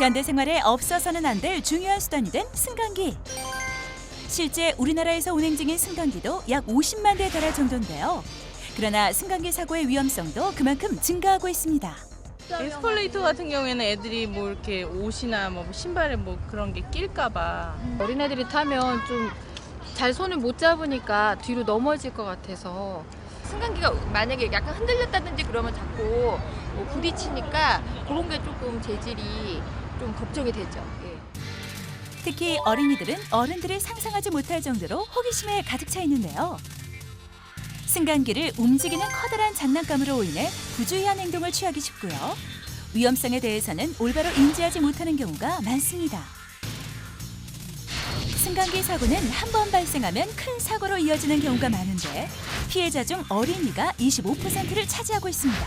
현대 생활에 없어서는 안 될 중요한 수단이 된 승강기. 실제 우리나라에서 운행 중인 승강기도 약 50만 대에 달할 정도인데요. 그러나 승강기 사고의 위험성도 그만큼 증가하고 있습니다. 에스컬레이터 같은 경우에는 애들이 뭐 이렇게 옷이나 뭐 신발에 뭐 그런 게 낄까봐. 어린애들이 타면 좀 잘 손을 못 잡으니까 뒤로 넘어질 것 같아서. 승강기가 만약에 약간 흔들렸다든지 그러면 자꾸 뭐 부딪히니까 그런 게 조금 재질이 좀 걱정이 되죠. 예. 특히 어린이들은 어른들이 상상하지 못할 정도로 호기심에 가득 차 있는데요. 승강기를 움직이는 커다란 장난감으로 인해 부주의한 행동을 취하기 쉽고요. 위험성에 대해서는 올바로 인지하지 못하는 경우가 많습니다. 승강기 사고는 한 번 발생하면 큰 사고로 이어지는 경우가 많은데 피해자 중 어린이가 25%를 차지하고 있습니다.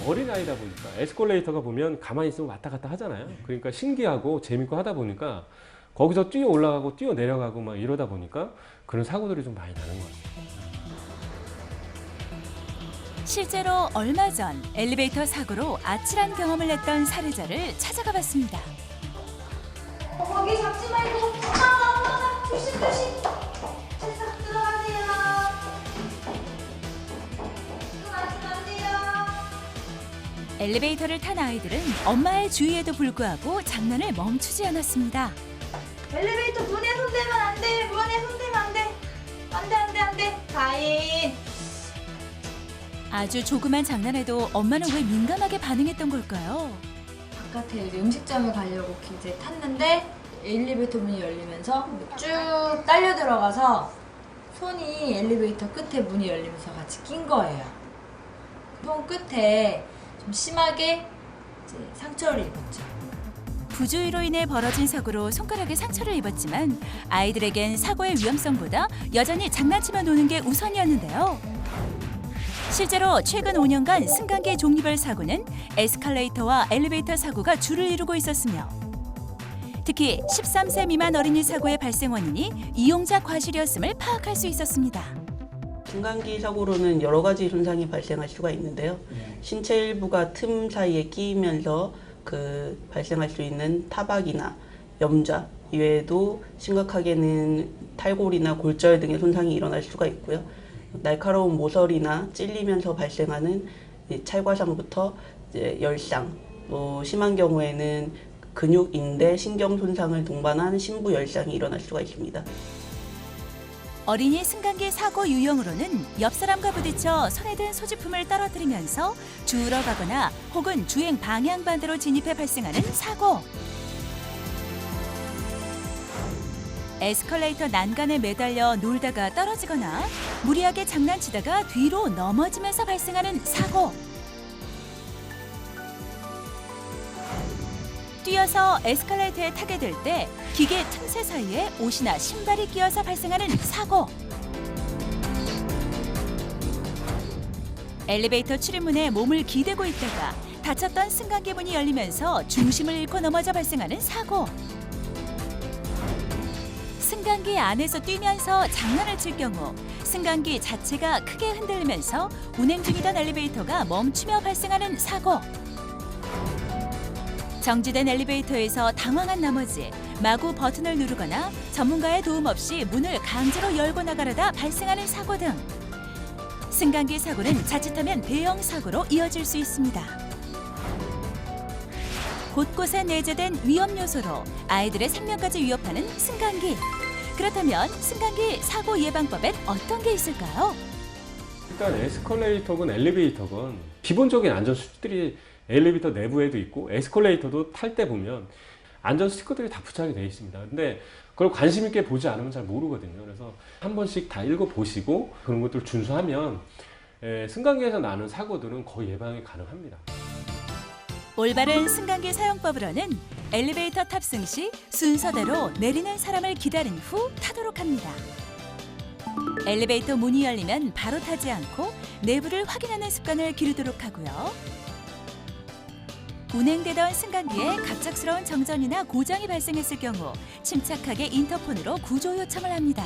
어린아이다 보니까 에스컬레이터가 보면 가만히 있으면 왔다 갔다 하잖아요. 그러니까 신기하고 재밌고 하다 보니까 거기서 뛰어 올라가고 뛰어 내려가고 막 이러다 보니까 그런 사고들이 좀 많이 나는 것 같아요. 실제로 얼마 전 엘리베이터 사고로 아찔한 경험을 했던 사례자를 찾아가 봤습니다. 거기 잡지 말고 조심 세상 들어가세요. 들어가시면 안 돼요. 엘리베이터를 탄 아이들은 엄마의 주의에도 불구하고 장난을 멈추지 않았습니다. 엘리베이터 문에 손대면 안 돼. 문에 손대면 안 돼. 안 돼. 가인. 아주 조그만 장난에도 엄마는 왜 민감하게 반응했던 걸까요? 바깥에 이제 음식점을 가려고 이제 탔는데 엘리베이터 문이 열리면서 쭉 딸려 들어가서 손이 엘리베이터 끝에 문이 열리면서 같이 낀 거예요. 손 끝에 좀 심하게 이제 상처를 입었죠. 부주의로 인해 벌어진 사고로 손가락에 상처를 입었지만 아이들에겐 사고의 위험성보다 여전히 장난치며 노는 게 우선이었는데요. 실제로 최근 5년간 승강기 종류별 사고는 에스컬레이터와 엘리베이터 사고가 주를 이루고 있었으며 특히 13세 미만 어린이 사고의 발생 원인이 이용자 과실이었음을 파악할 수 있었습니다. 승강기 사고로는 여러 가지 손상이 발생할 수가 있는데요. 신체 일부가 틈 사이에 끼이면서 발생할 수 있는 타박이나 염좌 이외에도 심각하게는 탈골이나 골절 등의 손상이 일어날 수가 있고요. 날카로운 모서리나 찔리면서 발생하는 찰과상부터 열상, 또 심한 경우에는 근육, 인대, 신경 손상을 동반한 심부 열상이 일어날 수가 있습니다. 어린이 승강기 사고 유형으로는 옆 사람과 부딪혀 손에 든 소지품을 떨어뜨리면서 주우러 가거나 혹은 주행 방향 반대로 진입해 발생하는 사고. 에스컬레이터 난간에 매달려 놀다가 떨어지거나 무리하게 장난치다가 뒤로 넘어지면서 발생하는 사고. 뛰어서 에스컬레이터에 타게 될 때 기계 틈새 사이에 옷이나 신발이 끼어서 발생하는 사고. 엘리베이터 출입문에 몸을 기대고 있다가 닫혔던 승강기 문이 열리면서 중심을 잃고 넘어져 발생하는 사고. 승강기 안에서 뛰면서 장난을 칠 경우 승강기 자체가 크게 흔들리면서 운행 중이던 엘리베이터가 멈추며 발생하는 사고. 정지된 엘리베이터에서 당황한 나머지 마구 버튼을 누르거나 전문가의 도움 없이 문을 강제로 열고 나가려다 발생하는 사고 등 승강기 사고는 자칫하면 대형 사고로 이어질 수 있습니다. 곳곳에 내재된 위험 요소로 아이들의 생명까지 위협하는 승강기. 그렇다면 승강기 사고 예방법엔 어떤 게 있을까요? 일단 에스컬레이터건 엘리베이터건 기본적인 안전 수칙들이 엘리베이터 내부에도 있고 에스컬레이터도 탈 때 보면 안전 스티커들이 다 부착이 되어 있습니다. 근데 그걸 관심 있게 보지 않으면 잘 모르거든요. 그래서 한 번씩 다 읽어보시고 그런 것들을 준수하면 승강기에서 나는 사고들은 거의 예방이 가능합니다. 올바른 승강기 사용법으로는 엘리베이터 탑승 시 순서대로 내리는 사람을 기다린 후 타도록 합니다. 엘리베이터 문이 열리면 바로 타지 않고 내부를 확인하는 습관을 기르도록 하고요. 운행되던 승강기에 갑작스러운 정전이나 고장이 발생했을 경우 침착하게 인터폰으로 구조 요청을 합니다.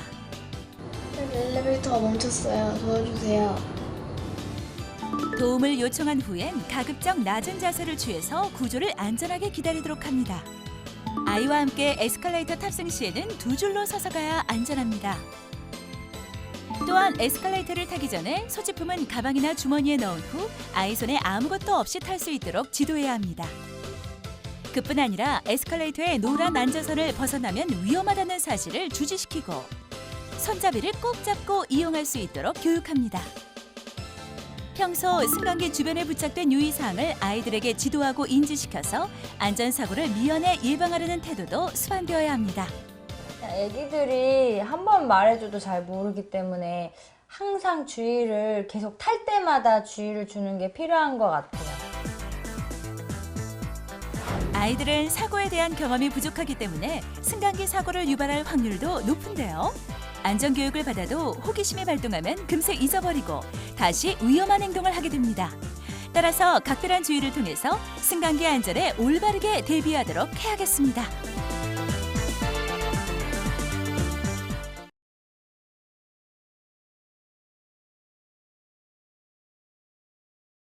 엘리베이터가 멈췄어요. 도와주세요. 도움을 요청한 후엔 가급적 낮은 자세를 취해서 구조를 안전하게 기다리도록 합니다. 아이와 함께 에스컬레이터 탑승 시에는 두 줄로 서서 가야 안전합니다. 또한 에스컬레이터를 타기 전에 소지품은 가방이나 주머니에 넣은 후 아이 손에 아무것도 없이 탈 수 있도록 지도해야 합니다. 그뿐 아니라 에스컬레이터의 노란 안전선을 벗어나면 위험하다는 사실을 주지시키고 손잡이를 꼭 잡고 이용할 수 있도록 교육합니다. 평소 승강기 주변에 부착된 유의사항을 아이들에게 지도하고 인지시켜서 안전사고를 미연에 예방하려는 태도도 수반되어야 합니다. 애기들이 한 번 말해줘도 잘 모르기 때문에 항상 주의를 계속 탈 때마다 주의를 주는 게 필요한 것 같아요. 아이들은 사고에 대한 경험이 부족하기 때문에 승강기 사고를 유발할 확률도 높은데요. 안전교육을 받아도 호기심이 발동하면 금세 잊어버리고 다시 위험한 행동을 하게 됩니다. 따라서 각별한 주의를 통해서 승강기 안전에 올바르게 대비하도록 해야겠습니다.